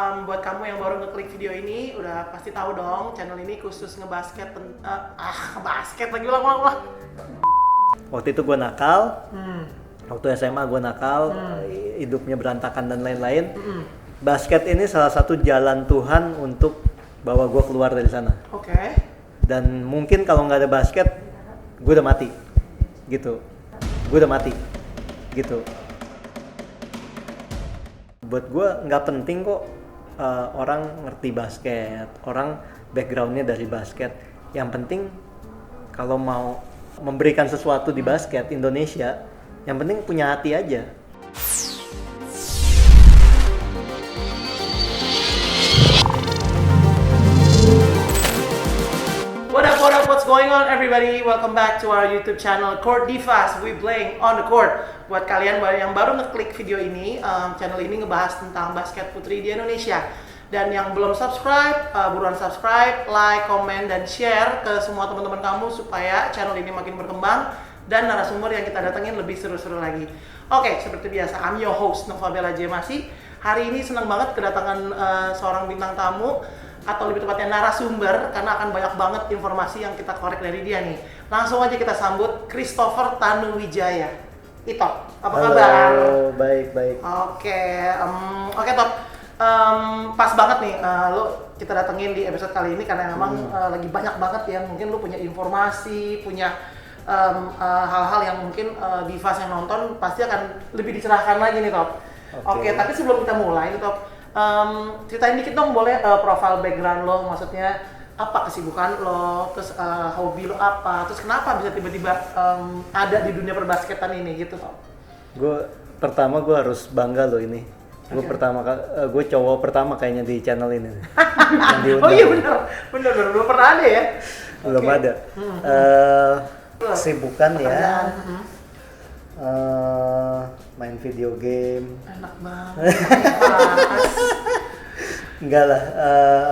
Buat kamu yang baru ngeklik video ini, udah pasti tahu dong, channel ini khusus ngebasket, ngebasket lagi ulang. Waktu itu gue nakal, waktu SMA gue nakal, hidupnya berantakan dan lain-lain. Basket ini salah satu jalan Tuhan untuk bawa gue keluar dari sana. Oke. Dan mungkin kalau nggak ada basket, gue udah mati, gitu. Gue udah mati, gitu. Buat gue nggak penting kok orang ngerti basket, orang backgroundnya dari basket. Yang penting kalau mau memberikan sesuatu di basket Indonesia, yang penting punya hati aja. What up, what's going on everybody? Welcome back to our YouTube channel Court Divas. We playing on the court. Buat kalian yang baru ngeklik video ini, channel ini ngebahas tentang basket putri di Indonesia. Dan yang belum subscribe, buruan subscribe, like, comment, dan share ke semua teman-teman kamu supaya channel ini makin berkembang dan narasumber yang kita datengin lebih seru-seru lagi. Oke, seperti biasa, I'm your host Nova Bella Jemasi. Hari ini senang banget kedatangan seorang bintang tamu, atau lebih tepatnya narasumber, karena akan banyak banget informasi yang kita korek dari dia nih. Langsung aja kita sambut Christopher Tanuwijaya. Ito, apa kabar? Halo, baik. Oke Top. Pas banget nih, lo kita datengin di episode kali ini karena memang lagi banyak banget yang mungkin lo punya informasi, punya hal-hal yang mungkin divas yang nonton pasti akan lebih dicerahkan lagi nih Top. Oke, tapi sebelum kita mulai nih Top, ceritain dikit dong boleh profile background lo, maksudnya apa kesibukan lo, terus hobi lo apa, terus kenapa bisa tiba-tiba ada di dunia perbasketan ini gitu Top. Gue harus bangga loh ini. Gue cowok pertama kayaknya di channel ini. Oh iya benar belum pernah ada ya. Belum ada. Kesibukan ya. Main video game. Enak banget. Enggak lah,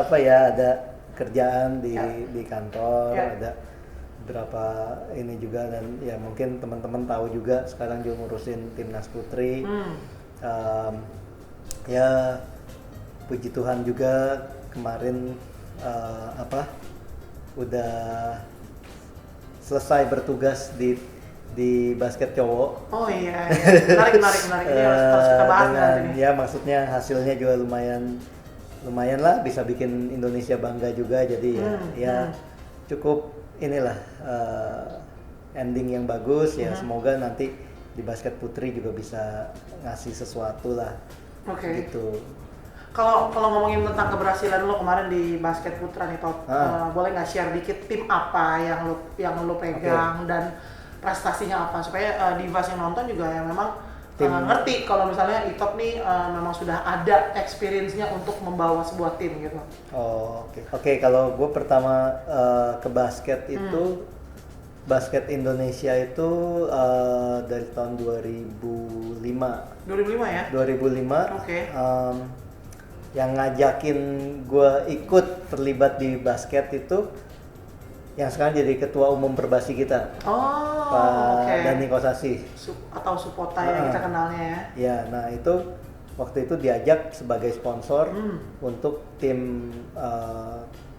ada kerjaan di kantor, ada beberapa ini juga, dan ya mungkin teman-teman tahu juga sekarang juga ngurusin timnas putri. Ya puji Tuhan juga kemarin udah selesai bertugas di basket cowok. Oh iya. Menarik. Ini harus kita bahas nanti. Ya maksudnya hasilnya juga lumayan lah, bisa bikin Indonesia bangga juga, jadi cukup inilah ending yang bagus ya. Semoga nanti di basket putri juga bisa ngasih sesuatu lah. Gitu. Kalau ngomongin tentang keberhasilan lo kemarin di basket putra nih Top, boleh nggak share dikit tim apa yang lo pegang dan prestasinya apa, supaya divas yang nonton juga yang memang ngerti kalau misalnya Itop nih memang sudah ada experience-nya untuk membawa sebuah tim gitu. Oke. Kalau gue pertama ke basket itu basket Indonesia itu dari tahun 2005 ya? 2005. Oke. Yang ngajakin gue ikut terlibat di basket itu yang sekarang jadi ketua umum Perbasi kita, Pak Dani Kosasi atau Supota yang kita kenalnya ya. Ya, nah itu waktu itu diajak sebagai sponsor untuk tim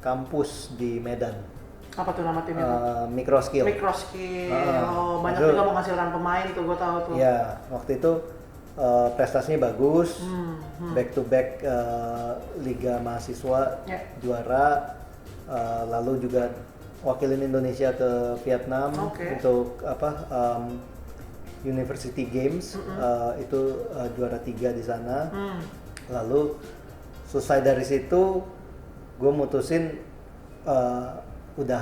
kampus di Medan. Apa tuh nama timnya? Microskill. Banyak itu, juga menghasilkan pemain tuh, gue tahu tuh. Ya, waktu itu prestasinya bagus, back to back Liga Mahasiswa juara, lalu juga wakilin Indonesia ke Vietnam untuk University Games, itu juara 3 di sana. Lalu selesai dari situ gue mutusin udah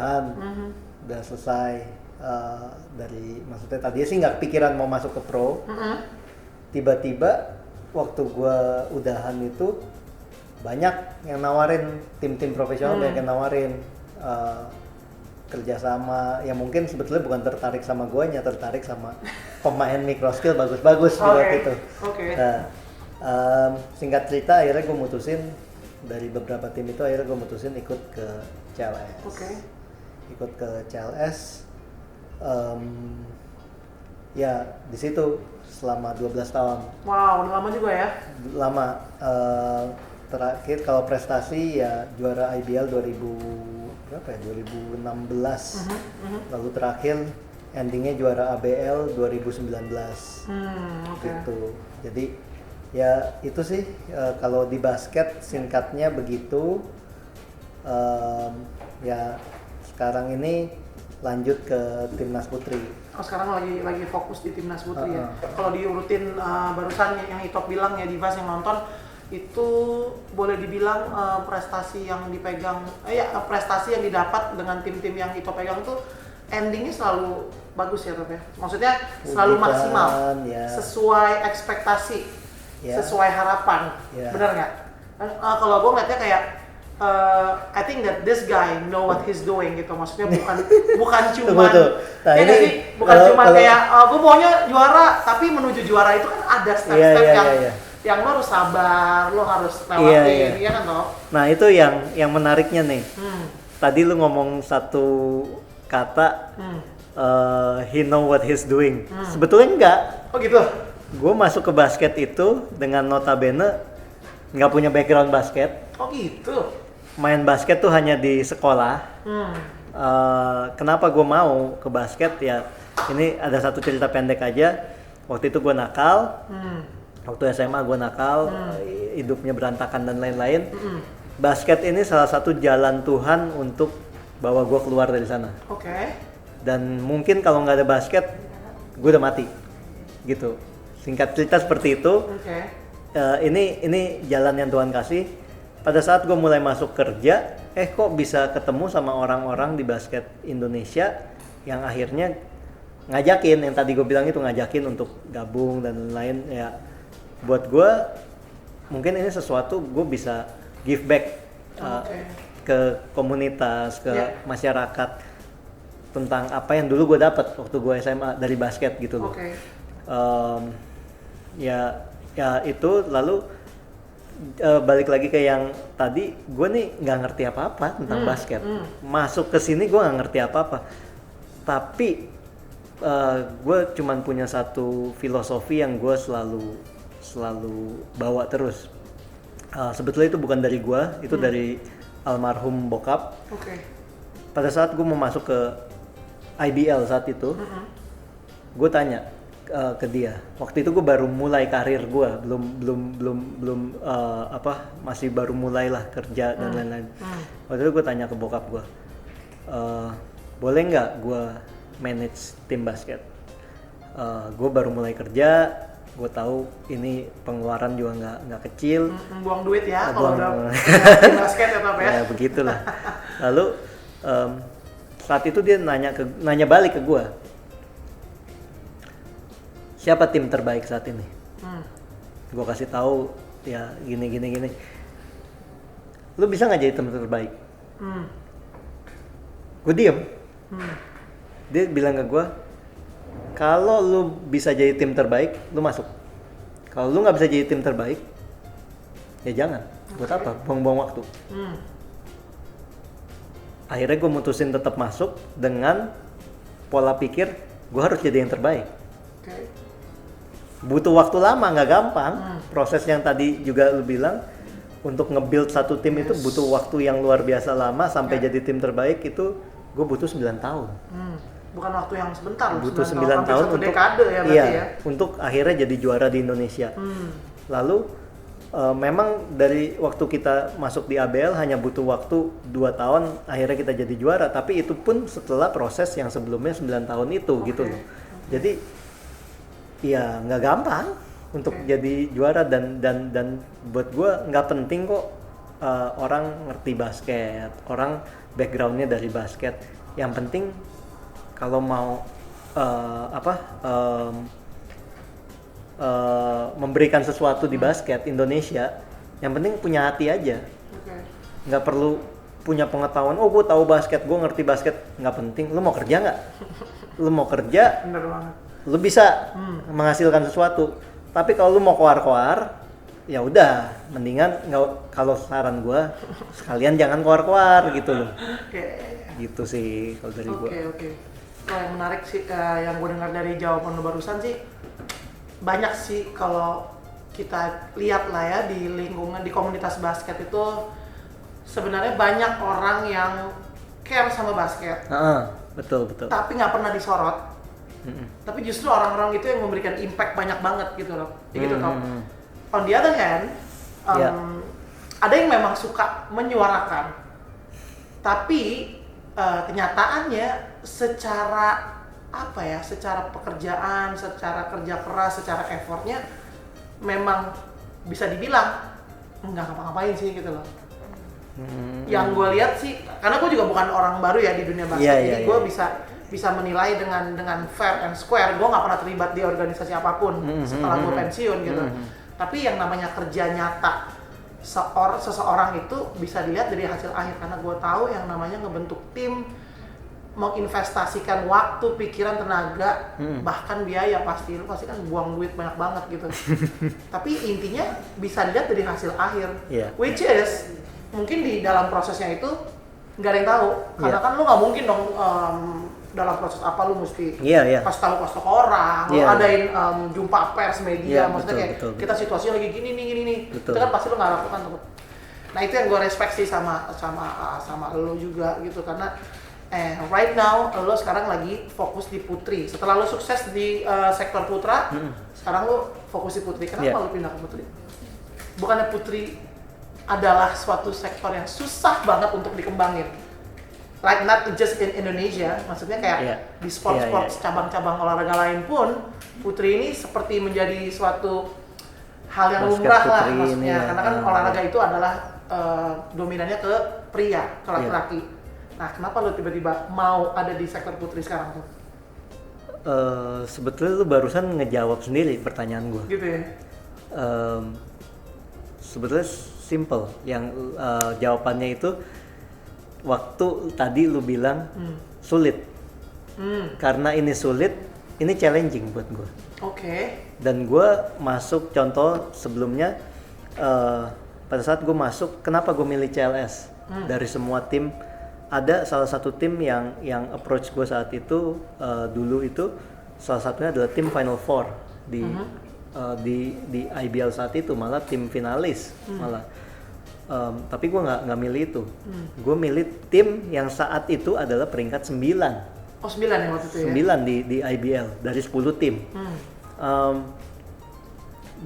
selesai dari, maksudnya tadinya sih nggak pikiran mau masuk ke pro. Tiba-tiba waktu gue udahan itu banyak yang nawarin, tim-tim profesional banyak yang nawarin kerjasama, yang mungkin sebetulnya bukan tertarik sama gue, tertarik sama pemain Microskill bagus-bagus gitu. Nah, singkat cerita akhirnya gue mutusin dari beberapa tim itu, akhirnya gue mutusin ikut ke CLS. Ikut ke CLS, ya di situ selama 12 tahun. Wow, udah lama juga ya? Lama. terakhir kalau prestasi ya juara IBL 2016. Lalu terakhir endingnya juara ABL 2019. Gitu. Jadi ya itu sih kalau di basket singkatnya begitu. Ya sekarang ini lanjut ke timnas putri. Oh, sekarang lagi fokus di timnas putri ya. Kalau diurutin barusan yang Itop bilang ya, Divas yang nonton itu boleh dibilang prestasi yang dipegang, prestasi yang didapat dengan tim-tim yang Itop pegang tuh endingnya selalu bagus ya, Top ya. Maksudnya selalu maksimal, ya. Sesuai ekspektasi, sesuai harapan, benar nggak? Kalau gue ngeliatnya kayak I think that this guy know what he's doing gitu, maksudnya bukan cuma nah, bukan cuma kayak gue maunya juara, tapi menuju juara itu kan ada step-step yang lo harus sabar, lo harus lewatin, iya kan toh? Nah itu yang menariknya nih. Tadi lu ngomong satu kata, he know what he's doing. Sebetulnya enggak. Oh gitu? Gue masuk ke basket itu dengan notabene nggak punya background basket. Oh gitu? Main basket tuh hanya di sekolah. Kenapa gue mau ke basket ya? Ini ada satu cerita pendek aja. Waktu itu gue nakal. Waktu SMA gue nakal, hidupnya berantakan dan lain-lain. Basket ini salah satu jalan Tuhan untuk bawa gue keluar dari sana. Oke. Dan mungkin kalau nggak ada basket, gue udah mati, gitu. Singkat cerita seperti itu. Ini jalan yang Tuhan kasih. Pada saat gue mulai masuk kerja, kok bisa ketemu sama orang-orang di basket Indonesia yang akhirnya ngajakin, yang tadi gue bilang itu ngajakin untuk gabung dan lain ya. Buat gue mungkin ini sesuatu gue bisa give back ke komunitas, ke masyarakat tentang apa yang dulu gue dapat waktu gue SMA dari basket gitu loh. Ya itu lalu balik lagi ke yang tadi, gue nih nggak ngerti apa-apa tentang basket. Masuk ke sini gue nggak ngerti apa-apa, tapi gue cuman punya satu filosofi yang gue selalu bawa terus. Sebetulnya itu bukan dari gue, itu dari almarhum bokap. Pada saat gue mau masuk ke IBL saat itu, gue tanya ke dia. Waktu itu gue baru mulai karir gue, belum masih baru mulailah kerja dan lain-lain. Waktu itu gue tanya ke bokap gue, boleh nggak gue manage tim basket? Gue baru mulai kerja, gue tahu ini pengeluaran juga nggak kecil. Buang duit ya kalau udah tim basket ya, Pak ya. Ya begitulah. Lalu saat itu dia nanya balik ke gue, siapa tim terbaik saat ini? Gue kasih tahu ya gini. Lu bisa nggak jadi tim terbaik? Gue diem. Dia bilang ke gue, kalau lu bisa jadi tim terbaik, lu masuk. Kalau lu nggak bisa jadi tim terbaik, ya jangan. Buat apa? Buang-buang waktu. Akhirnya gue mutusin tetap masuk dengan pola pikir gue harus jadi yang terbaik. Butuh waktu lama, nggak gampang. Proses yang tadi juga lu bilang, untuk nge-build satu tim itu butuh waktu yang luar biasa lama sampai jadi tim terbaik itu gue butuh 9 tahun. Bukan waktu yang sebentar, butuh 9 tahun untuk dekade ya berarti ya. Untuk akhirnya jadi juara di Indonesia. Lalu memang dari waktu kita masuk di ABL hanya butuh waktu 2 tahun akhirnya kita jadi juara, tapi itu pun setelah proses yang sebelumnya 9 tahun itu gitu loh. Jadi ya nggak gampang untuk jadi juara dan buat gue nggak penting kok orang ngerti basket, orang backgroundnya dari basket. Yang penting kalau mau memberikan sesuatu di basket Indonesia, yang penting punya hati aja. Nggak perlu punya pengetahuan, oh gue tahu basket, gue ngerti basket, nggak penting. Lu mau kerja nggak? Lu mau kerja, bener banget. Lu bisa menghasilkan sesuatu. Tapi kalau lu mau koar-koar, ya udah, mendingan nggak. Kalau saran gue, sekalian jangan koar-koar gitu loh. Gitu sih kalau dari gue. Oke. Yang menarik sih, yang gue dengar dari jawaban lu barusan sih, banyak sih kalau kita lihat lah ya di lingkungan di komunitas basket itu sebenarnya banyak orang yang care sama basket. Betul. Tapi nggak pernah disorot. Tapi justru orang-orang itu yang memberikan impact banyak banget gitu loh. Ya gitu toh. On the other hand, ada yang memang suka menyuarakan. Tapi kenyataannya secara apa ya, secara pekerjaan, secara kerja keras, secara effortnya memang bisa dibilang nggak ngapa-ngapain sih gitu loh. Yang gue lihat sih, karena gue juga bukan orang baru ya di dunia basket, jadi gue bisa menilai dengan fair and square. Gue nggak pernah terlibat di organisasi apapun setelah gue pensiun gitu. Tapi yang namanya kerja nyata seseorang itu bisa dilihat dari hasil akhir, karena gue tahu yang namanya ngebentuk tim, menginvestasikan waktu, pikiran, tenaga, bahkan biaya, pasti lu pasti kan buang duit banyak banget gitu. Tapi intinya bisa dilihat dari hasil akhir, which is mungkin di dalam prosesnya itu nggak ada yang tahu, karena kan lu nggak mungkin dong dalam proses apa lu mesti kasih tahu ke orang, lu adain jumpa pers media, maksudnya kayak kita situasinya lagi gini nih, itu kan pasti lu nggak lakukan tuh. Nah itu yang gue respect sih sama lu juga gitu, karena right now lo sekarang lagi fokus di putri. Setelah lo sukses di sektor putra, sekarang lo fokus di putri. Kenapa lo pindah ke putri? Bukannya putri adalah suatu sektor yang susah banget untuk dikembangin, like not just in Indonesia, maksudnya kayak di sport-sport cabang-cabang olahraga lain pun putri ini seperti menjadi suatu hal yang lumrah lah maksudnya, karena kan olahraga itu adalah dominannya ke pria, ke laki-laki. Nah, kenapa lo tiba-tiba mau ada di sektor putri sekarang tuh? Sebetulnya lo barusan ngejawab sendiri pertanyaan gue. Gitu ya? Sebetulnya simple. Yang jawabannya itu waktu tadi lo bilang sulit. Karena ini sulit, ini challenging buat gue. Oke. Dan gue masuk, contoh sebelumnya pada saat gue masuk, kenapa gue milih CLS? Dari semua tim, ada salah satu tim yang approach gue saat itu dulu itu salah satunya adalah tim Final Four di IBL saat itu, malah tim finalis malah. Tapi gue nggak milih itu. Gue milih tim yang saat itu adalah peringkat 9. Oh 9 ya waktu itu ya? 9 di IBL dari 10 tim.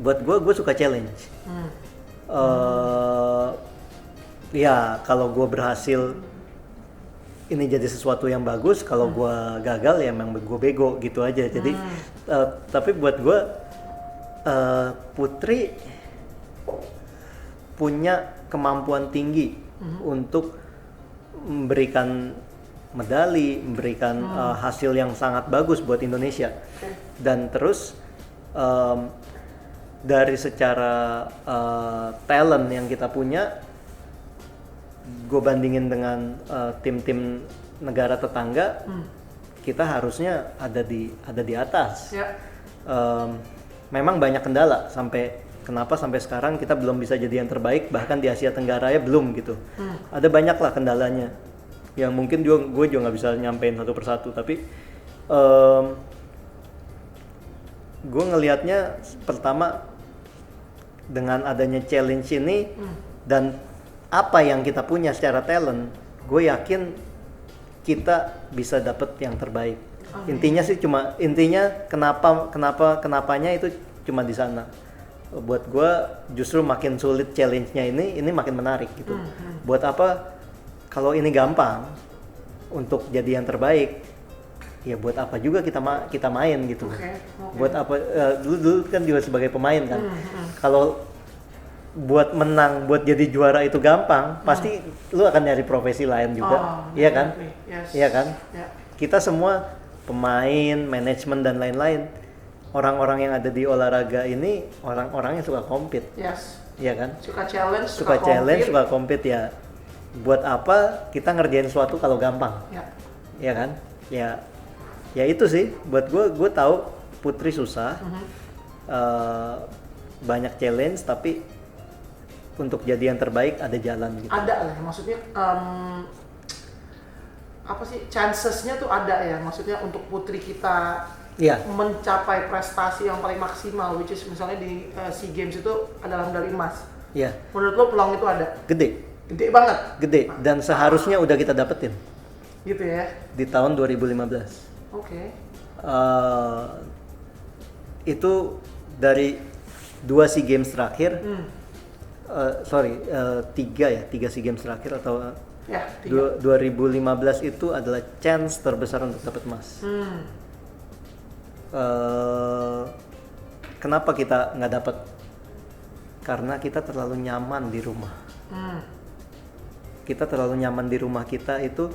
Buat gue suka challenge. Ya kalau gue berhasil ini jadi sesuatu yang bagus, kalau gue gagal ya memang gue bego gitu aja. Jadi tapi buat gue putri punya kemampuan tinggi untuk memberikan medali, memberikan hasil yang sangat bagus buat Indonesia. Dan terus dari secara talent yang kita punya, gue bandingin dengan tim-tim negara tetangga, kita harusnya ada di atas. Memang banyak kendala kenapa sampai sekarang kita belum bisa jadi yang terbaik, bahkan di Asia Tenggara ya belum gitu. Ada banyak lah kendalanya yang mungkin gue juga nggak bisa nyampein satu persatu, tapi gue ngelihatnya pertama dengan adanya challenge ini dan apa yang kita punya secara talent, gue yakin kita bisa dapet yang terbaik. Intinya sih kenapanya itu cuma di sana. Buat gue justru makin sulit challenge-nya ini makin menarik gitu. Buat apa kalau ini gampang untuk jadi yang terbaik? Ya buat apa juga kita main gitu. Buat apa dulu kan juga sebagai pemain kan. Kalau buat menang, buat jadi juara itu gampang, pasti lu akan nyari profesi lain juga. Iya kan? Iya kan? Kita semua pemain, manajemen dan lain-lain. Orang-orang yang ada di olahraga ini orang-orang yang suka compete. Iya kan? Suka challenge, suka compete ya. Buat apa kita ngerjain sesuatu kalau gampang? Iya kan? Ya itu sih. Buat gue tahu putri susah, banyak challenge, tapi untuk jadi yang terbaik ada jalan gitu. Ada lah, maksudnya apa sih, chancesnya tuh ada ya, maksudnya untuk putri kita Iya. mencapai prestasi yang paling maksimal, which is misalnya di SEA Games itu adalah medali emas. Iya. Menurut lo peluang itu ada? Gede. Gede banget? Gede. Dan seharusnya udah kita dapetin Gitu ya? di tahun 2015. Oke. Itu dari 2 SEA Games terakhir, tiga SEA Games terakhir atau Ya, 3. 2015 itu adalah chance terbesar untuk dapat emas. Kenapa kita nggak dapat? Karena kita terlalu nyaman di rumah. Kita terlalu nyaman di rumah kita itu.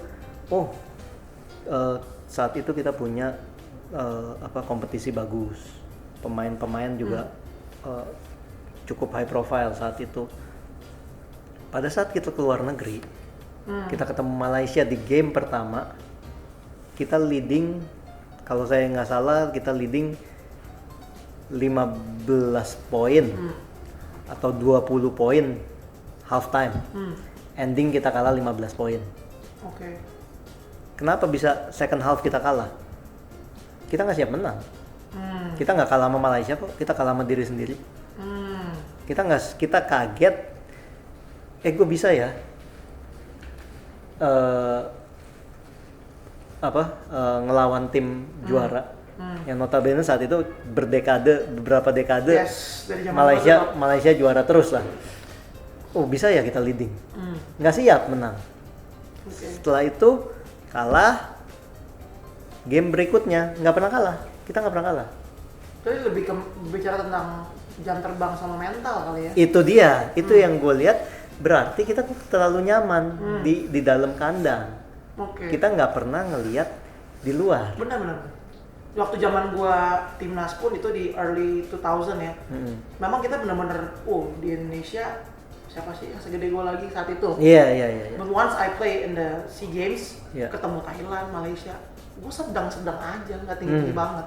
Saat itu kita punya kompetisi bagus, pemain-pemain juga cukup high profile saat itu. Pada saat kita keluar negeri, kita ketemu Malaysia di game pertama, kita leading, kalau saya nggak salah kita leading 15 poin atau 20 poin half time. Ending kita kalah 15 poin. Oke. Kenapa bisa second half kita kalah? Kita nggak siap menang. Kita nggak kalah sama Malaysia kok, kita kalah sama diri sendiri. Kita kaget. Gue bisa ya. Ngelawan tim juara. Yang notabene saat itu beberapa dekade Dari zaman Malaysia juara terus lah. Bisa ya kita leading. Nggak siap menang. Setelah itu kalah, game berikutnya nggak pernah kalah, kita nggak pernah kalah. Jadi lebih bicara tentang jam terbang sama mental kali ya. Itu dia, itu yang gue lihat, berarti kita tuh terlalu nyaman di dalam kandang. Kita nggak pernah ngelihat di luar. Benar. Waktu zaman gua timnas pun itu di early 2000 ya. Memang kita benar-benar di Indonesia siapa sih yang segede gua lagi saat itu. Iya. But once I play in the SEA Games, Yeah. ketemu Thailand, Malaysia, gua sedang-sedang aja, nggak tinggi-tinggi banget.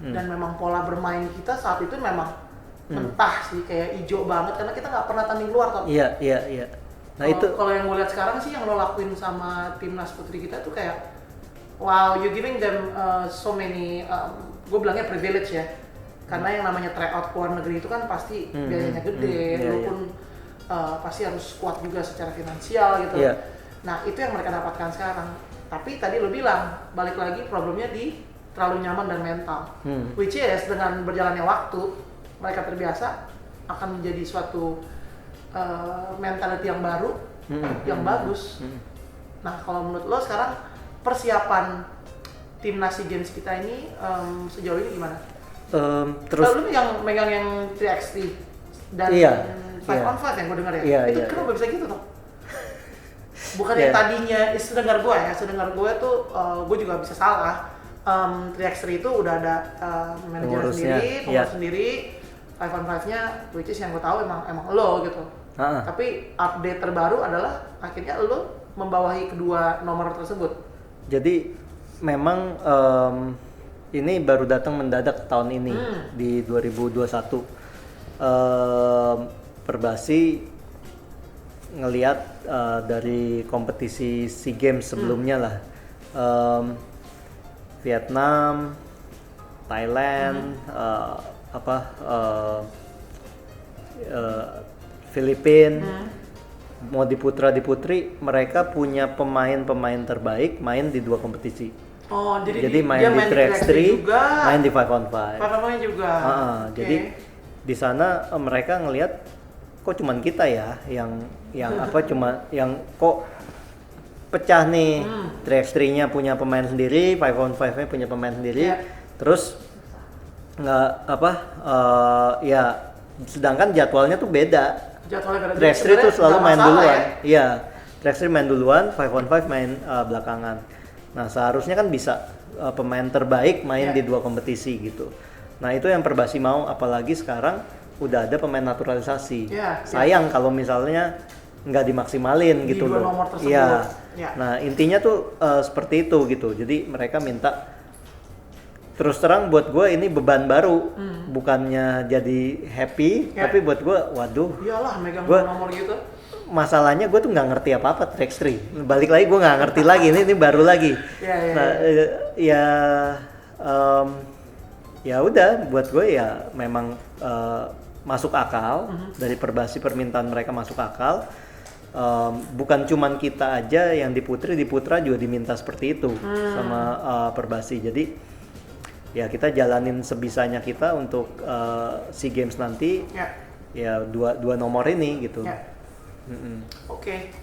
Dan memang pola bermain kita saat itu memang mentah sih, kayak hijau banget karena kita nggak pernah tanding luar kan. Iya. Nah itu Kalau yang gue lihat sekarang sih yang lo lakuin sama timnas putri kita tuh kayak wow, you giving them so many, gue bilangnya privilege ya, karena yang namanya tryout ke luar negeri itu kan pasti biayanya gede, lo pun pasti harus kuat juga secara finansial gitu. Nah itu yang mereka dapatkan sekarang. Tapi tadi lo bilang balik lagi problemnya di terlalu nyaman dan mental, which is dengan berjalannya waktu mereka terbiasa akan menjadi suatu mentality yang baru, yang bagus. Nah kalau menurut lo sekarang persiapan timnas SEA Games kita ini sejauh ini gimana? Terus lu yang megang yang 3x3 dan 5-on-5 yang gue dengar ya? Itu kenapa bisa gitu tuh? Bukannya tadinya, sedengar gue tuh gue juga bisa salah. 3x3 itu udah ada manajer sendiri, pengurus sendiri. 5-on-5-nya, which is yang gue tahu emang lo gitu. Tapi update terbaru adalah akhirnya lo membawahi kedua nomor tersebut. Jadi memang ini baru datang mendadak tahun ini di 2021. Perbasi ngelihat dari kompetisi SEA Games sebelumnya lah, Vietnam, Thailand, Filipina, mau di putra di putri, mereka punya pemain-pemain terbaik main di 2 kompetisi. Jadi main di 3x3, main di 5-on-5. 5-on-5 juga. Jadi di sana mereka ngelihat kok cuman kita ya yang kok pecah nih. 3x3-nya punya pemain sendiri, 5-on-5-nya punya pemain sendiri. Terus sedangkan jadwalnya tuh beda. 3x3 tuh selalu main duluan. Iya. 3x3 main duluan, 5-on-5 main belakangan. Nah, seharusnya kan bisa pemain terbaik main di 2 kompetisi gitu. Nah, itu yang Perbasi mau, apalagi sekarang udah ada pemain naturalisasi. Sayang kalau misalnya nggak dimaksimalin gitu loh. Iya. Nah, intinya tuh seperti itu gitu. Jadi mereka minta, terus terang buat gue ini beban baru, bukannya jadi happy, tapi buat gue, waduh. Iyalah megang nomor gitu. Masalahnya gue tuh nggak ngerti apa-apa 3x3. Balik lagi gue nggak ngerti lagi, ini baru lagi. Nah, ya udah buat gue ya memang masuk akal dari Perbasi, permintaan mereka masuk akal. Bukan cuman kita aja yang di Putra juga diminta seperti itu sama Perbasi. Jadi ya kita jalanin sebisanya kita untuk SEA Games nanti. Ya dua nomor ini gitu. Oke.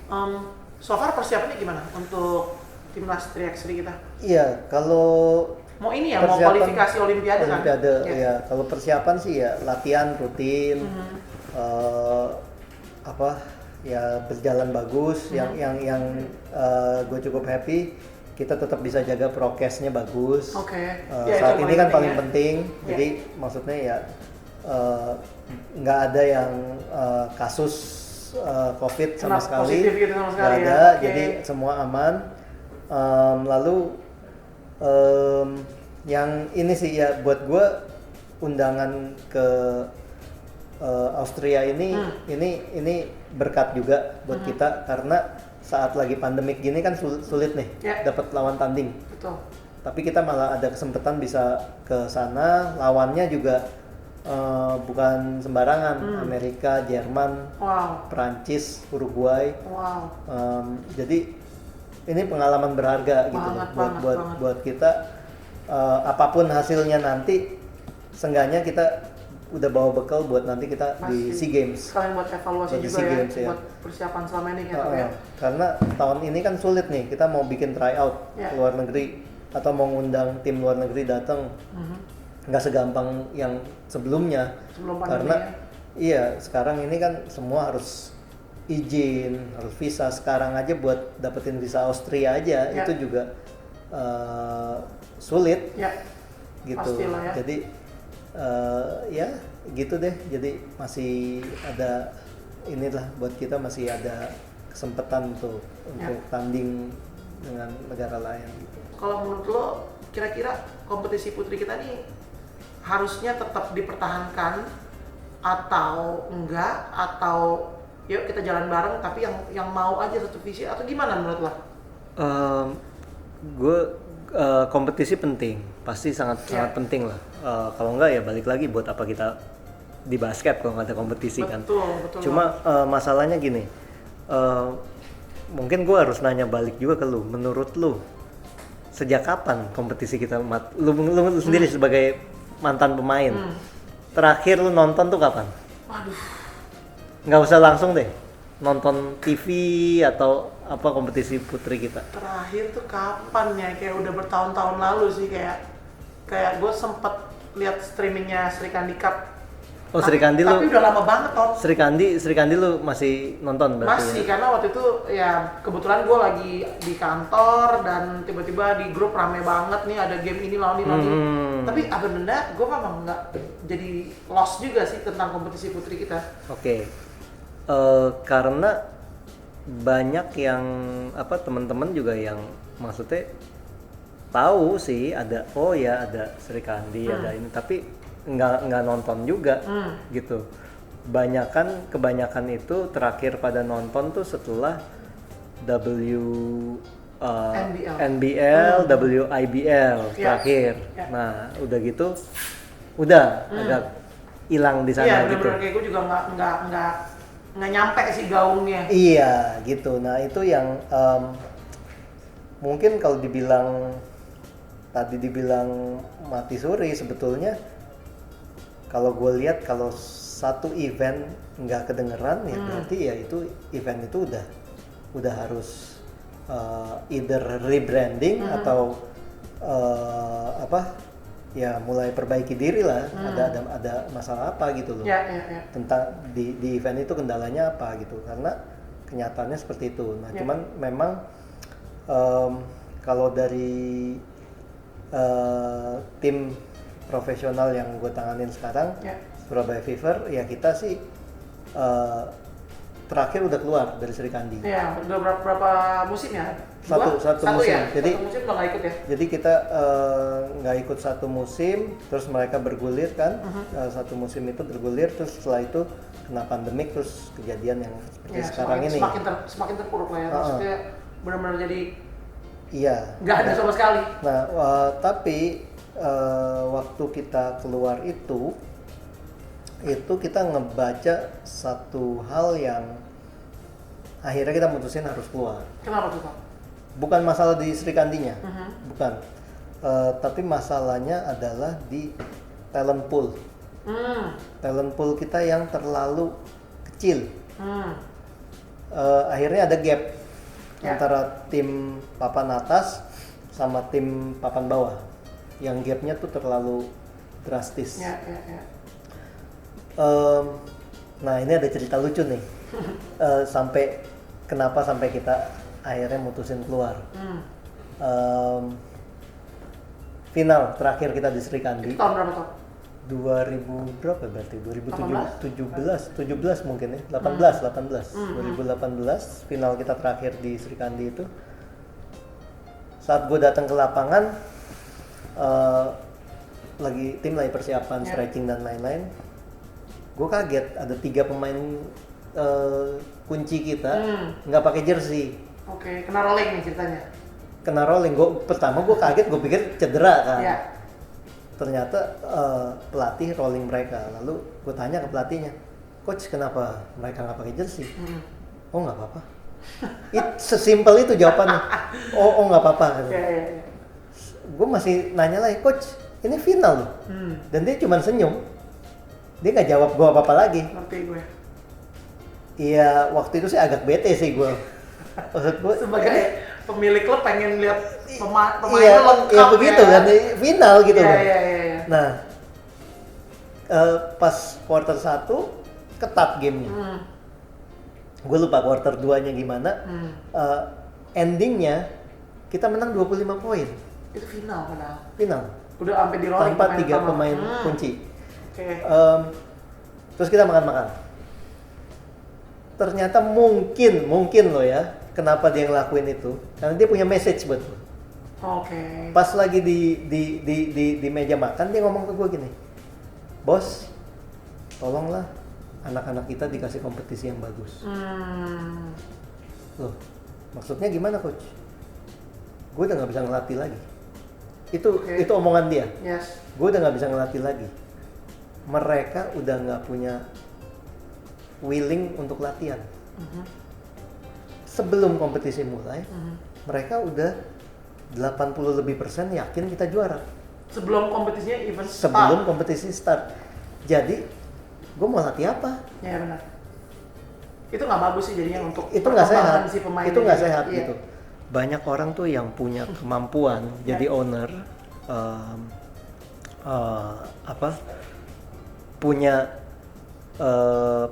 So far persiapannya gimana untuk timnas 3x3 kita? Iya, kalau mau ini ya, mau kualifikasi Olimpiade kan? Ya. Kalau persiapan sih ya latihan rutin, ya berjalan bagus. Yang gue cukup happy, kita tetap bisa jaga prokesnya bagus. Saat ini kan paling penting. Jadi maksudnya ya nggak ada yang kasus COVID sama sekali. Gitu sama sekali. Nggak ada, jadi semua aman. Lalu yang ini sih ya buat gue undangan ke Austria ini berkat juga buat kita, karena saat lagi pandemik gini kan sulit nih dapat lawan tanding. Betul. Tapi kita malah ada kesempatan bisa ke sana, lawannya juga bukan sembarangan, Amerika, Jerman, Prancis, Uruguay. Jadi ini pengalaman berharga gitu buat kita. Apapun hasilnya nanti, seenggaknya kita udah bawa bekal buat nanti kita di SEA Games. Sekalian buat evaluasi juga Games, buat persiapan selama ini ya. Karena tahun ini kan sulit nih, kita mau bikin tryout ke luar negeri atau mau ngundang tim luar negeri datang, nggak segampang yang sebelumnya. Karena iya, sekarang ini kan semua harus izin, harus visa. Sekarang aja buat dapetin visa Austria aja itu juga sulit gitu. Pastilah, ya. Jadi ya gitu deh, jadi masih ada inilah buat kita, masih ada kesempatan untuk tanding dengan negara lain gitu. Kalau menurut lo, kira-kira kompetisi putri kita nih harusnya tetap dipertahankan atau enggak, atau yuk kita jalan bareng tapi yang mau aja satu visi, atau gimana menurut lo? Kompetisi penting, pasti sangat penting lah. Kalau enggak ya balik lagi, buat apa kita di basket kalau nggak ada kompetisi. Betul. Cuma masalahnya gini, mungkin gue harus nanya balik juga ke lu. Menurut lu, sejak kapan kompetisi kita? Lu sendiri sebagai mantan pemain, terakhir lu nonton tuh kapan? Waduh. Nggak usah langsung deh, nonton TV atau apa kompetisi putri kita. Terakhir tuh kapan ya? Kayak udah bertahun-tahun lalu sih, kayak gue sempet lihat streamingnya Sri Kandi Cup. Oh, Sri Kandi lu. Tapi udah lama banget, Tom. Sri Kandi lu masih nonton berarti? Masih, karena waktu itu ya kebetulan gue lagi di kantor dan tiba-tiba di grup rame banget nih, ada game ini lawan ini. Tapi apa benda, gue memang nggak jadi lost juga sih tentang kompetisi putri kita. Oke. Karena banyak yang teman-teman juga yang maksudnya tahu sih ada Sri Kandi, ada ini, tapi nggak nonton juga gitu. Kebanyakan itu terakhir pada nonton tuh setelah NBL, WIBL terakhir. Nah udah gitu agak hilang di sana gitu. Iya, kayak gue juga nggak nyampe sih gaungnya. Iya gitu. Nah itu yang mungkin kalau tadi dibilang mati suri, sebetulnya kalau gue lihat kalau satu event nggak kedengeran ya berarti ya itu event itu udah harus either rebranding atau ya mulai perbaiki diri lah. Ada masalah apa gitu loh. Tentang di event itu kendalanya apa gitu, karena kenyataannya seperti itu. Nah cuman memang kalau dari tim profesional yang gue tanganin sekarang, Surabaya Fever, ya kita sih terakhir udah keluar dari Sri Kandi. Iya, udah berapa musim ya? Satu musim. Ya? Jadi satu musim udah nggak ikut ya? Jadi kita nggak ikut satu musim, terus mereka bergulir kan, satu musim itu bergulir, terus setelah itu kena pandemik, terus kejadian yang seperti sekarang ini. Semakin terpuruk lah ya, maksudnya benar-benar jadi nggak ada sama sekali. Nah, tapi waktu kita keluar itu kita ngebaca satu hal yang akhirnya kita mutusin harus keluar. Kenapa tuh, Pak? Bukan masalah di Sri Kandinya, bukan. Tapi masalahnya adalah di talent pool. Talent pool kita yang terlalu kecil. Akhirnya ada gap antara tim papan atas sama tim papan bawah. Yang gapnya tuh terlalu drastis. Nah ini ada cerita lucu nih. Kenapa sampai kita akhirnya mutusin keluar. Final terakhir kita di Sri Kandi. Tahun berapa tuh? 2000 berapa berarti? 2017 mungkin ya. 2018. Final kita terakhir di Sri Kandi itu. Saat gue datang ke lapangan, tim lagi persiapan stretching dan lain-lain. Gue kaget ada 3 pemain kunci kita nggak pakai jersey. Oke, kena rolling nih ceritanya. Kena rolling. Pertama gue kaget, gue pikir cedera kan. Iya. Ternyata pelatih rolling mereka. Lalu gue tanya ke pelatihnya, coach kenapa mereka nggak pakai jersey? Oh nggak apa-apa. Sesimpel itu jawabannya. Oh nggak apa-apa. Gue masih nanya lagi, coach ini final loh. Dan dia cuma senyum. Dia nggak jawab gue apa-apa lagi. Ngerti gue. Iya, waktu itu sih agak bete sih gue. Maksud gue sebagai pemilik klub pengen lihat pemain iya, lengkap ya begitu kan, final gitu kan. Iya. Nah, pas quarter 1 ketat gamenya. Gue lupa quarter 2-nya gimana. Endingnya kita menang 25 poin. Itu final padahal. Final. Udah sampai di rolling tanpa 3 pemain kunci. Oke. Terus kita makan-makan. Ternyata mungkin loh ya, kenapa dia ngelakuin itu? Karena dia punya message buat gue. Oke. Pas lagi di meja makan dia ngomong ke gue gini, bos, tolonglah anak-anak kita dikasih kompetisi yang bagus. Loh, maksudnya gimana coach? Gue udah nggak bisa ngelatih lagi. Itu omongan dia. Yes. Gue udah nggak bisa ngelatih lagi. Mereka udah nggak punya willing untuk latihan. Sebelum kompetisi mulai, mereka udah 80% lebih yakin kita juara. Sebelum kompetisinya even start. Sebelum kompetisi start. Jadi, gue mau latih apa? Ya benar. Itu nggak bagus sih jadinya untuk itu nggak sehat. si pemain. Itu nggak sehat iya. gitu. Banyak orang tuh yang punya kemampuan jadi owner, punya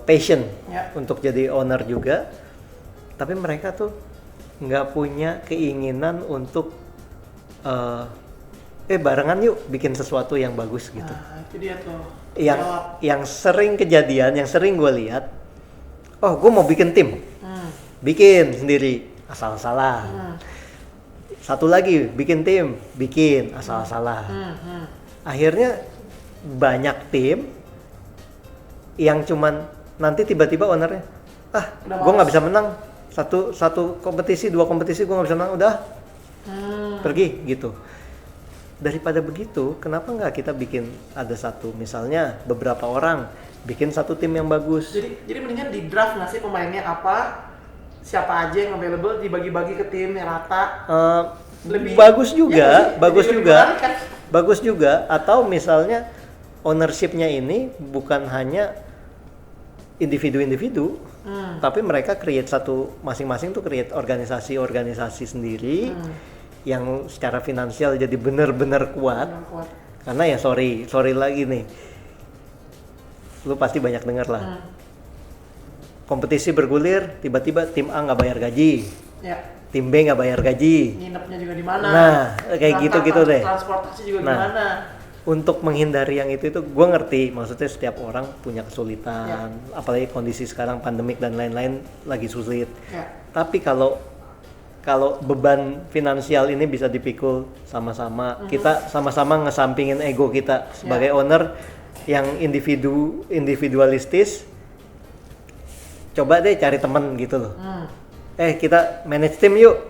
passion untuk jadi owner juga, tapi mereka tuh nggak punya keinginan untuk barengan yuk bikin sesuatu yang bagus gitu. Nah, itu dia tuh. Yang sering kejadian, yang sering gue lihat, oh gue mau bikin tim, bikin sendiri asal-asalan. Satu lagi bikin tim, bikin asal-asalan. Akhirnya banyak tim yang cuman nanti tiba-tiba ownernya, gue nggak bisa menang satu kompetisi, 2 kompetisi gue nggak bisa menang, udah pergi gitu. Daripada begitu, kenapa nggak kita bikin ada satu, misalnya beberapa orang bikin satu tim yang bagus. Jadi mendingan di draft nggak sih pemainnya apa, siapa aja yang available, dibagi-bagi ke tim yang rata. Bagus juga, kan? Bagus juga. Atau misalnya ownership-nya ini bukan hanya individu-individu, tapi mereka create masing-masing tuh create organisasi sendiri yang secara finansial jadi benar-benar kuat. Karena ya sorry lagi nih, lu pasti banyak dengar lah. Kompetisi bergulir, tiba-tiba tim A nggak bayar gaji, tim B nggak bayar gaji. Nginepnya juga di mana? Nah, kayak gitu deh. Transportasi juga gimana? Untuk menghindari yang itu gue ngerti, maksudnya setiap orang punya kesulitan, apalagi kondisi sekarang pandemik dan lain-lain lagi sulit. Tapi kalau beban finansial ini bisa dipikul sama-sama, kita sama-sama ngesampingin ego kita sebagai owner yang individualistis. Coba deh cari temen gitu loh. Kita manage tim yuk,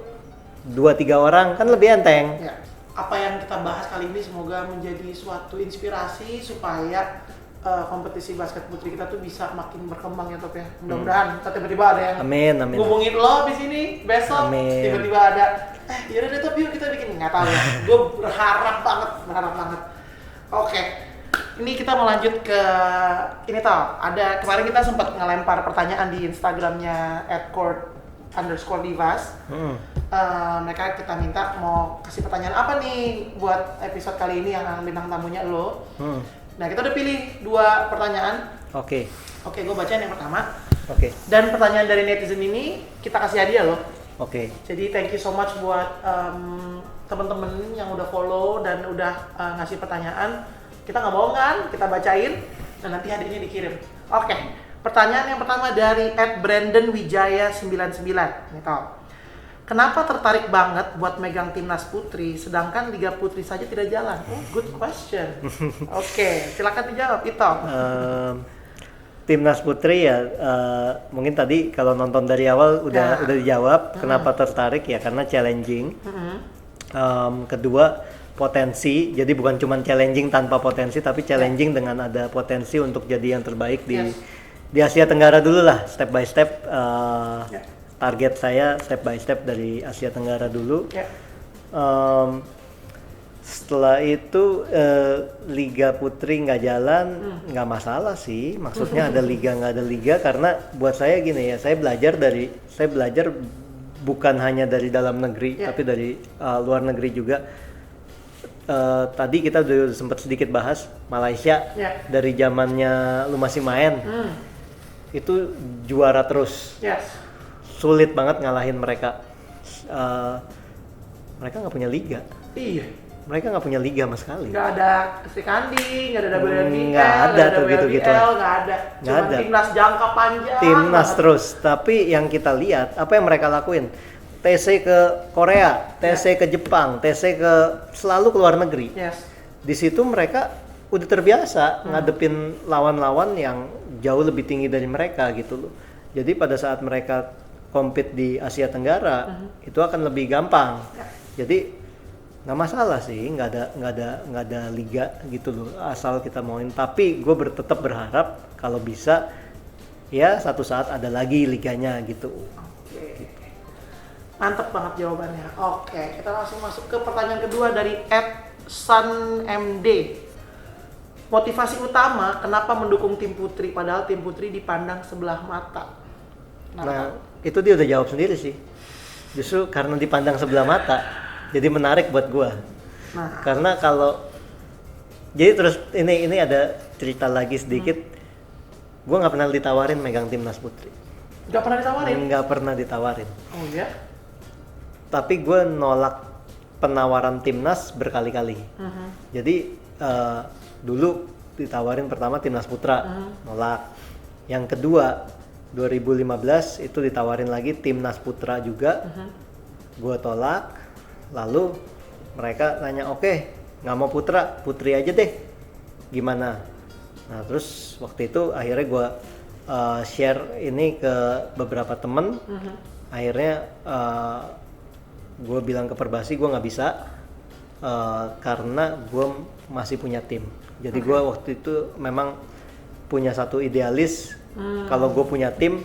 2-3 orang kan lebih enteng. apa yang kita bahas kali ini semoga menjadi suatu inspirasi supaya kompetisi basket putri kita tuh bisa makin berkembang ya Top ya. Mudah-mudahan tiba-tiba ada yang Amin. ngubungin lo di sini besok. Amin. Tiba-tiba ada yaudah deh Top, yuk kita bikin, nggak tahu ya. Gue berharap banget. Oke. Ini kita mau lanjut ke ini Top. Ada kemarin kita sempat ngelempar pertanyaan di Instagramnya @court_divas. Mereka kita minta mau kasih pertanyaan apa nih buat episode kali ini yang bintang tamunya lo. Nah, kita udah pilih 2 pertanyaan. Oke. Oke, gue bacain yang pertama. Oke. Dan pertanyaan dari netizen ini kita kasih hadiah loh. Oke. Jadi thank you so much buat temen-temen yang udah follow dan udah ngasih pertanyaan. Kita nggak bohong kan, kita bacain dan nanti hadiahnya dikirim. Oke, pertanyaan yang pertama dari @brandonwijaya99. Nih tau. Kenapa tertarik banget buat megang timnas putri, sedangkan Liga Putri saja tidak jalan? Oh, good question. Oke, silakan dijawab, Ito. Timnas putri ya, mungkin tadi kalau nonton dari awal udah dijawab. Kenapa tertarik ya? Karena challenging. Kedua, potensi. Jadi bukan cuma challenging tanpa potensi, tapi challenging dengan ada potensi untuk jadi yang terbaik di Asia Tenggara dulu lah, step by step. Target saya step by step dari Asia Tenggara dulu. Setelah itu Liga Putri nggak jalan, nggak masalah sih. Maksudnya ada liga nggak ada liga, karena buat saya gini ya, saya belajar bukan hanya dari dalam negeri, tapi dari luar negeri juga. Tadi kita udah sempat sedikit bahas Malaysia, dari zamannya lu masih main, itu juara terus. Sulit banget ngalahin mereka. Mereka nggak punya liga. Iya. Mereka nggak punya liga sama sekali. Nggak ada Sri Kandi, nggak ada WNBL, nggak ada tuh gitu-gitu. Nggak ada. Cuma timnas jangka panjang. Timnas terus. Tapi yang kita lihat, apa yang mereka lakuin? TC ke Korea, TC ke Jepang, TC ke selalu ke luar negeri. Di situ mereka udah terbiasa ngadepin lawan-lawan yang jauh lebih tinggi dari mereka gitu loh. Jadi pada saat mereka compete di Asia Tenggara itu akan lebih gampang. Jadi nggak masalah sih, nggak ada liga gitu loh, asal kita mauin. Tapi gue tetap berharap kalau bisa ya satu saat ada lagi liganya gitu. Mantep banget jawabannya. Oke, kita langsung masuk ke pertanyaan kedua dari @sunmd. Motivasi utama kenapa mendukung tim putri padahal tim putri dipandang sebelah mata? Nah, itu dia udah jawab sendiri sih. Justru karena dipandang sebelah mata, jadi menarik buat gua. Karena kalau jadi terus ini ada cerita lagi sedikit. Gua nggak pernah ditawarin megang timnas putri. Nggak pernah ditawarin? Nggak pernah ditawarin. Oh ya? Tapi gue nolak penawaran timnas berkali-kali. Jadi dulu ditawarin pertama timnas putra, nolak. Yang kedua 2015 itu ditawarin lagi timnas putra juga, gue tolak. Lalu mereka nanya, oke, nggak mau putra, putri aja deh, gimana? Nah terus waktu itu akhirnya gue share ini ke beberapa temen. Akhirnya gue bilang ke Perbasi gue nggak bisa karena gue masih punya tim. Jadi gue waktu itu memang punya satu idealis. Kalau gue punya tim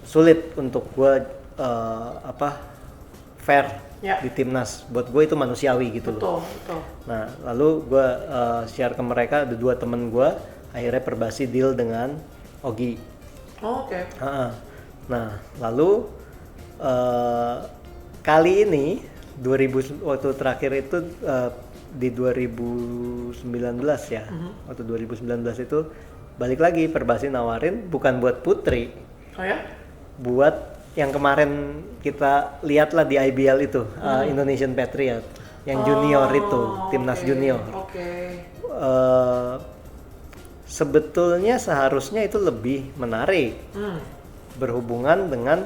sulit untuk gue fair di timnas. Buat gue itu manusiawi gitu loh. Betul. Nah lalu gue share ke mereka, ada 2 temen gue. Akhirnya Perbasi deal dengan Ogi. Oke. Nah lalu kali ini 2000 waktu terakhir itu di 2019 ya. Waktu 2019 itu balik lagi Perbasi nawarin bukan buat putri. Oh ya? Buat yang kemarin kita lihat lah di IBL itu, Indonesian Patriot yang junior itu, timnas junior. Sebetulnya seharusnya itu lebih menarik berhubungan dengan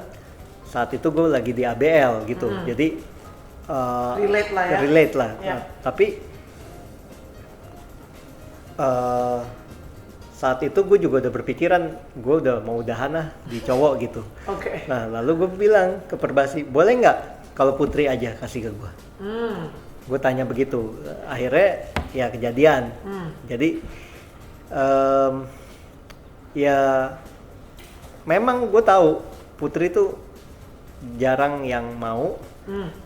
saat itu gue lagi di ABL gitu. Jadi relate lah. Nah, tapi saat itu gue juga udah berpikiran gue udah mau udahan lah di cowok gitu. Nah lalu gue bilang ke Perbasi, boleh nggak kalau putri aja kasih ke gue? Gue tanya begitu, akhirnya ya kejadian. Jadi ya memang gue tahu Putri tuh jarang yang mau,